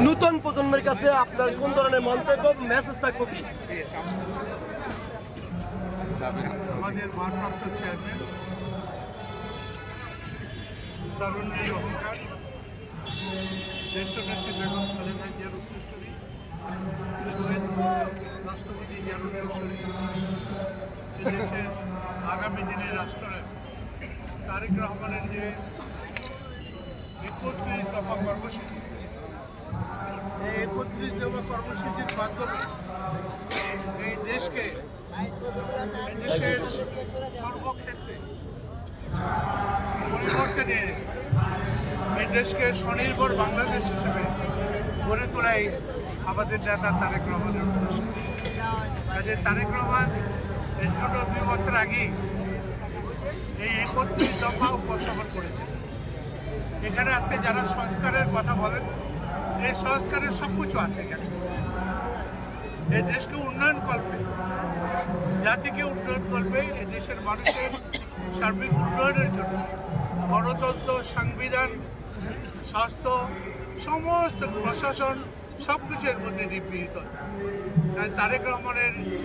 নতুন প্রজন্মের কাছে আপনার কোন ধরনের মন্তব্য মেসেজ থাকবে কি? আমাদের ভারপ্রাপ্ত চেয়ারম্যান তারুণ্যের অহংকার দেশনেত্রী বেগম খালেদা জিয়ার উত্তরসূরি, শহীদ রাষ্ট্রপতি জিয়ার উত্তরসূরি, দেশের আগামী দিনের রাষ্ট্রনায়ক তারেক রহমানের যে ৩১ দফা কর্মসূচি, এই ৩১ দফা কর্মসূচির মাধ্যমে এই দেশকে দেশের সর্বক্ষেত্রে পরিবর্তন এনে এই দেশকে স্বনির্ভর বাংলাদেশ হিসেবে গড়ে তোলাই আমাদের নেতা তারেক রহমানের উদ্দেশ্য। কাজে তারেক রহমান এর জন্য ২ বছর আগেই এই ৩১ দফা উপস্থাপন করেছেন। এখানে আজকে যারা সংস্কারের কথা বলেন, এই সংস্কারের সব কিছু আছে এখানে। এই দেশকে উন্নয়ন করবে, জাতিকে উন্নয়ন করবে, এই দেশের মানুষের সার্বিক উন্নয়নের জন্য গণতন্ত্র, সংবিধান, স্বাস্থ্য, সমস্ত প্রশাসন সব কিছু এর মধ্যে নিবৃহীত আছে। তারেক রহমানের